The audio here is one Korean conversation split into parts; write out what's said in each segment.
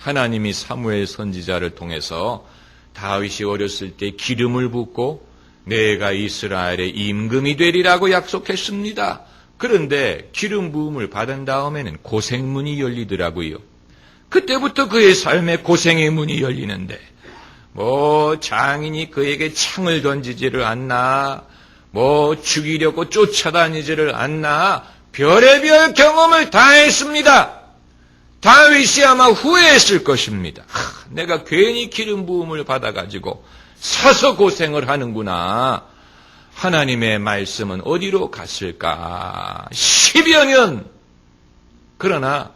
하나님이 사무엘 선지자를 통해서 다윗이 어렸을 때 기름을 붓고 내가 이스라엘의 임금이 되리라고 약속했습니다. 그런데 기름 부음을 받은 다음에는 고생문이 열리더라고요. 그때부터 그의 삶에 고생의 문이 열리는데 장인이 그에게 창을 던지지를 않나, 죽이려고 쫓아다니지를 않나, 별의별 경험을 다 했습니다. 다윗이 아마 후회했을 것입니다. 내가 괜히 기름 부음을 받아가지고 사서 고생을 하는구나. 하나님의 말씀은 어디로 갔을까? 10여 년. 그러나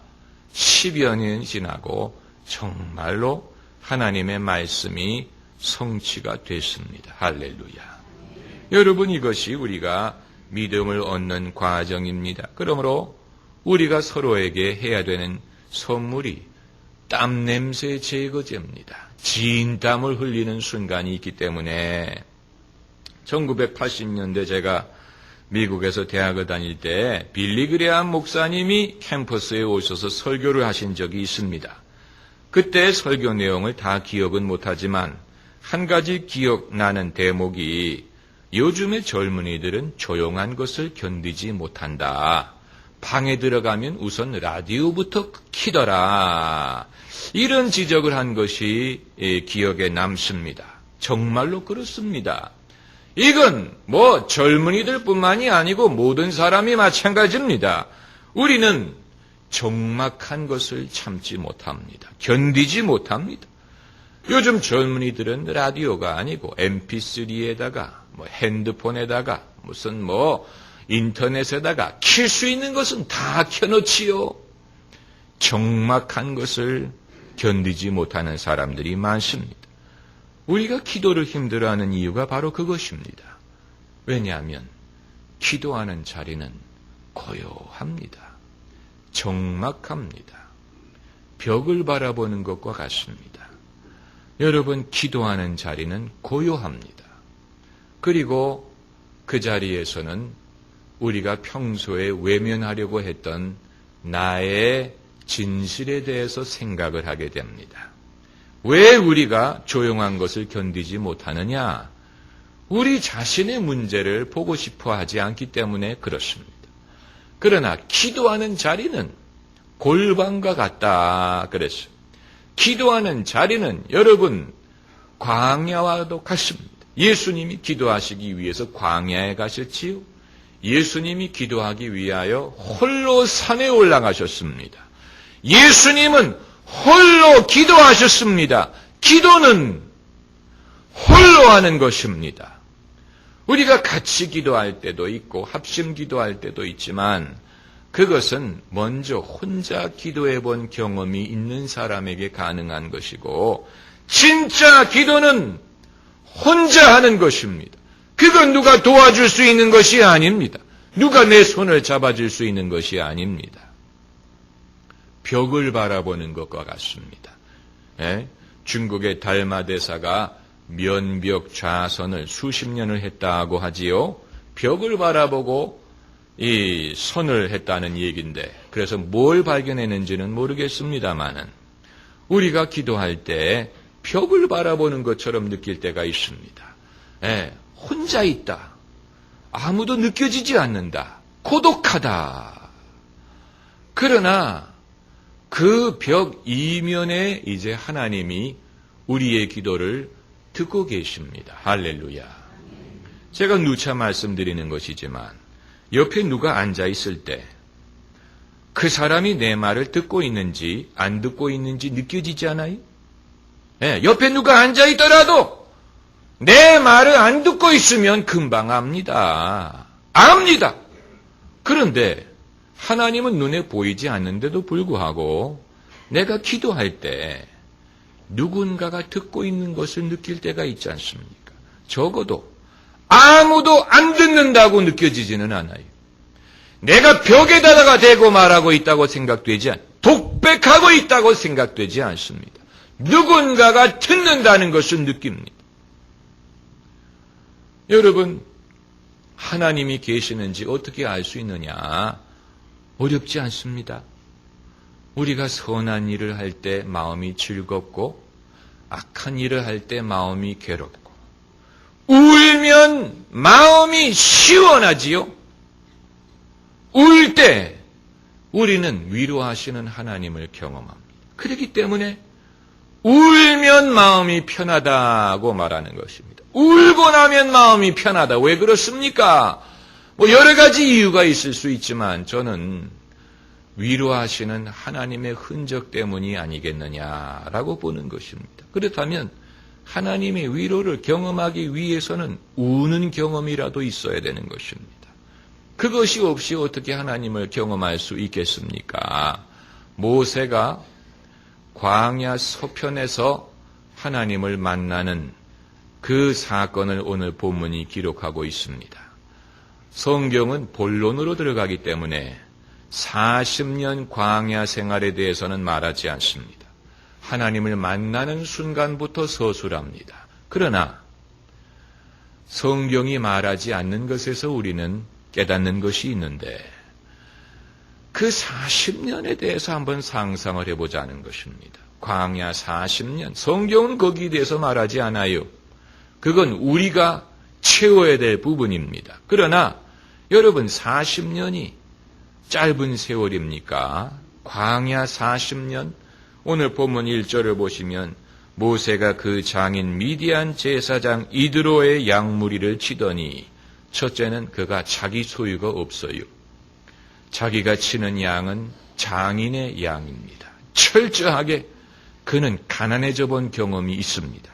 10여 년 지나고 정말로 하나님의 말씀이 성취가 됐습니다. 할렐루야. 여러분, 이것이 우리가 믿음을 얻는 과정입니다. 그러므로 우리가 서로에게 해야 되는 선물이 땀냄새 제거제입니다. 진땀을 흘리는 순간이 있기 때문에 1980년대 제가 미국에서 대학을 다닐 때 빌리 그레함 목사님이 캠퍼스에 오셔서 설교를 하신 적이 있습니다. 그때 설교 내용을 다 기억은 못하지만 한 가지 기억나는 대목이 요즘의 젊은이들은 조용한 것을 견디지 못한다. 방에 들어가면 우선 라디오부터 키더라. 이런 지적을 한 것이 기억에 남습니다. 정말로 그렇습니다. 이건 젊은이들뿐만이 아니고 모든 사람이 마찬가지입니다. 우리는 적막한 것을 참지 못합니다. 견디지 못합니다. 요즘 젊은이들은 라디오가 아니고 mp3에다가 핸드폰에다가 무슨 인터넷에다가 킬 수 있는 것은 다 켜놓지요. 적막한 것을 견디지 못하는 사람들이 많습니다. 우리가 기도를 힘들어하는 이유가 바로 그것입니다. 왜냐하면 기도하는 자리는 고요합니다. 적막합니다. 벽을 바라보는 것과 같습니다. 여러분, 기도하는 자리는 고요합니다. 그리고 그 자리에서는 우리가 평소에 외면하려고 했던 나의 진실에 대해서 생각을 하게 됩니다. 왜 우리가 조용한 것을 견디지 못하느냐? 우리 자신의 문제를 보고 싶어 하지 않기 때문에 그렇습니다. 그러나 기도하는 자리는 골방과 같다 그랬어요. 기도하는 자리는 여러분 광야와도 같습니다. 예수님이 기도하시기 위해서 광야에 가셨지요. 예수님이 기도하기 위하여 홀로 산에 올라가셨습니다. 예수님은 홀로 기도하셨습니다. 기도는 홀로 하는 것입니다. 우리가 같이 기도할 때도 있고 합심 기도할 때도 있지만 그것은 먼저 혼자 기도해 본 경험이 있는 사람에게 가능한 것이고 진짜 기도는 혼자 하는 것입니다. 그건 누가 도와줄 수 있는 것이 아닙니다. 누가 내 손을 잡아줄 수 있는 것이 아닙니다. 벽을 바라보는 것과 같습니다. 중국의 달마 대사가 면벽 좌선을 수십 년을 했다고 하지요. 벽을 바라보고 이 선을 했다는 얘기인데 그래서 뭘 발견했는지는 모르겠습니다만은 우리가 기도할 때 벽을 바라보는 것처럼 느낄 때가 있습니다. 혼자 있다. 아무도 느껴지지 않는다. 고독하다. 그러나 그 벽 이면에 이제 하나님이 우리의 기도를 듣고 계십니다. 할렐루야. 제가 누차 말씀드리는 것이지만 옆에 누가 앉아 있을 때 그 사람이 내 말을 듣고 있는지 안 듣고 있는지 느껴지지 않아요? 옆에 누가 앉아 있더라도 내 말을 안 듣고 있으면 금방 압니다. 압니다. 그런데 하나님은 눈에 보이지 않는데도 불구하고 내가 기도할 때 누군가가 듣고 있는 것을 느낄 때가 있지 않습니까? 적어도 아무도 안 듣는다고 느껴지지는 않아요. 내가 벽에다가 대고 말하고 있다고 생각되지 독백하고 있다고 생각되지 않습니다. 누군가가 듣는다는 것을 느낍니다. 여러분, 하나님이 계시는지 어떻게 알 수 있느냐? 어렵지 않습니다. 우리가 선한 일을 할 때 마음이 즐겁고 악한 일을 할 때 마음이 괴롭고 울면 마음이 시원하지요. 울 때 우리는 위로하시는 하나님을 경험합니다. 그렇기 때문에 울면 마음이 편하다고 말하는 것입니다. 울고 나면 마음이 편하다. 왜 그렇습니까? 여러 가지 이유가 있을 수 있지만 저는 위로하시는 하나님의 흔적 때문이 아니겠느냐라고 보는 것입니다. 그렇다면 하나님의 위로를 경험하기 위해서는 우는 경험이라도 있어야 되는 것입니다. 그것이 없이 어떻게 하나님을 경험할 수 있겠습니까? 모세가 광야 서편에서 하나님을 만나는 그 사건을 오늘 본문이 기록하고 있습니다. 성경은 본론으로 들어가기 때문에 40년 광야 생활에 대해서는 말하지 않습니다. 하나님을 만나는 순간부터 서술합니다. 그러나 성경이 말하지 않는 것에서 우리는 깨닫는 것이 있는데 그 40년에 대해서 한번 상상을 해보자는 것입니다. 광야 40년. 성경은 거기에 대해서 말하지 않아요. 그건 우리가 채워야 될 부분입니다. 그러나 여러분 40년이 짧은 세월입니까? 광야 40년? 오늘 본문 1절을 보시면 모세가 그 장인 미디안 제사장 이드로의 양무리를 치더니 첫째는 그가 자기 소유가 없어요. 자기가 치는 양은 장인의 양입니다. 철저하게 그는 가난해져 본 경험이 있습니다.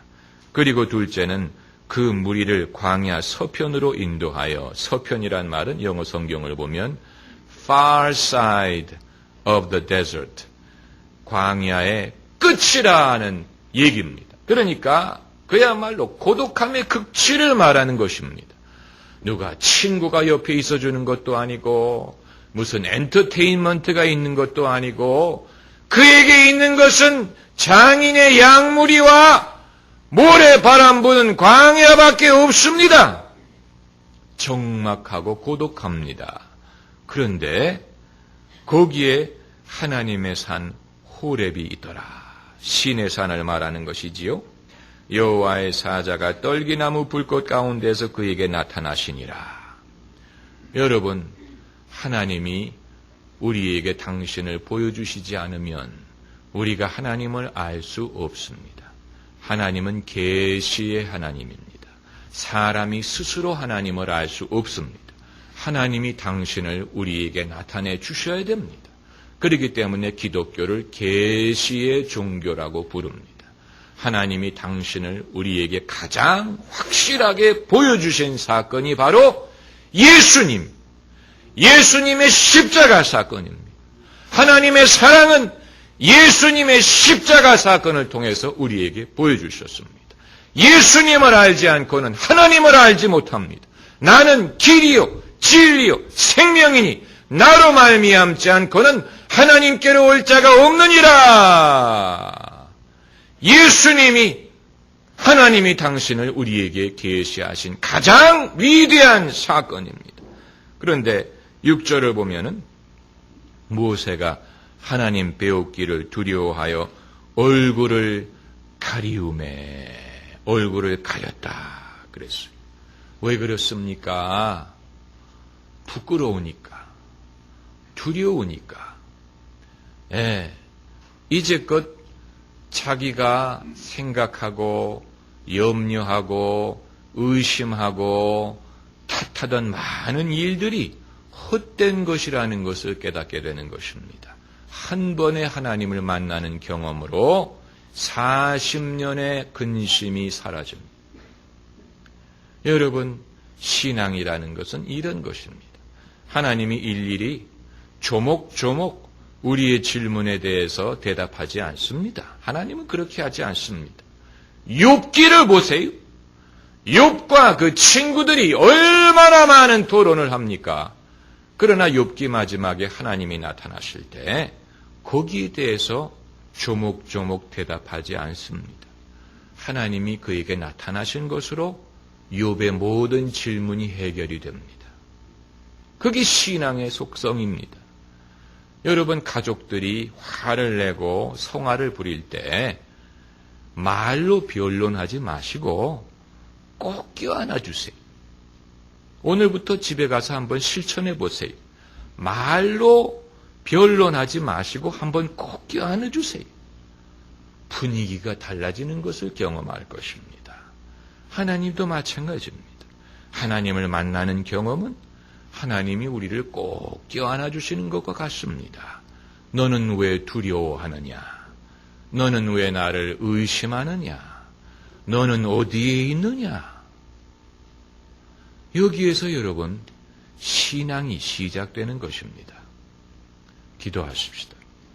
그리고 둘째는 그 무리를 광야 서편으로 인도하여, 서편이란 말은 영어 성경을 보면 far side of the desert, 광야의 끝이라는 얘기입니다. 그러니까 그야말로 고독함의 극치를 말하는 것입니다. 누가 친구가 옆에 있어주는 것도 아니고 무슨 엔터테인먼트가 있는 것도 아니고 그에게 있는 것은 장인의 양무리와 모래 바람 부는 광야밖에 없습니다. 적막하고 고독합니다. 그런데 거기에 하나님의 산 호렙이 있더라. 신의 산을 말하는 것이지요. 여호와의 사자가 떨기나무 불꽃 가운데서 그에게 나타나시니라. 여러분, 하나님이 우리에게 당신을 보여주시지 않으면 우리가 하나님을 알 수 없습니다. 하나님은 계시의 하나님입니다. 사람이 스스로 하나님을 알 수 없습니다. 하나님이 당신을 우리에게 나타내 주셔야 됩니다. 그렇기 때문에 기독교를 계시의 종교라고 부릅니다. 하나님이 당신을 우리에게 가장 확실하게 보여주신 사건이 바로 예수님의 십자가 사건입니다. 하나님의 사랑은 예수님의 십자가 사건을 통해서 우리에게 보여주셨습니다. 예수님을 알지 않고는 하나님을 알지 못합니다. 나는 길이요 진리요 생명이니 나로 말미암지 않고는 하나님께로 올 자가 없느니라. 예수님이, 하나님이 당신을 우리에게 계시하신 가장 위대한 사건입니다. 그런데 6절을 보면은 모세가 하나님 배우기를 두려워하여 얼굴을 가리우매, 얼굴을 가렸다 그랬어요. 왜 그렇습니까? 부끄러우니까, 두려우니까. 이제껏 자기가 생각하고 염려하고 의심하고 탓하던 많은 일들이 헛된 것이라는 것을 깨닫게 되는 것입니다. 한 번의 하나님을 만나는 경험으로 40년의 근심이 사라집니다. 여러분, 신앙이라는 것은 이런 것입니다. 하나님이 일일이 조목조목 우리의 질문에 대해서 대답하지 않습니다. 하나님은 그렇게 하지 않습니다. 욥기를 보세요. 욥과 그 친구들이 얼마나 많은 토론을 합니까? 그러나 욥기 마지막에 하나님이 나타나실 때 거기에 대해서 조목조목 대답하지 않습니다. 하나님이 그에게 나타나신 것으로 욥의 모든 질문이 해결이 됩니다. 그게 신앙의 속성입니다. 여러분 가족들이 화를 내고 성화를 부릴 때 말로 변론하지 마시고 꼭 껴안아 주세요. 오늘부터 집에 가서 한번 실천해 보세요. 말로 변론하지 마시고 한번 꼭 껴안아 주세요. 분위기가 달라지는 것을 경험할 것입니다. 하나님도 마찬가지입니다. 하나님을 만나는 경험은 하나님이 우리를 꼭 껴안아 주시는 것과 같습니다. 너는 왜 두려워하느냐? 너는 왜 나를 의심하느냐? 너는 어디에 있느냐? 여기에서 여러분 신앙이 시작되는 것입니다. 기도하십시다.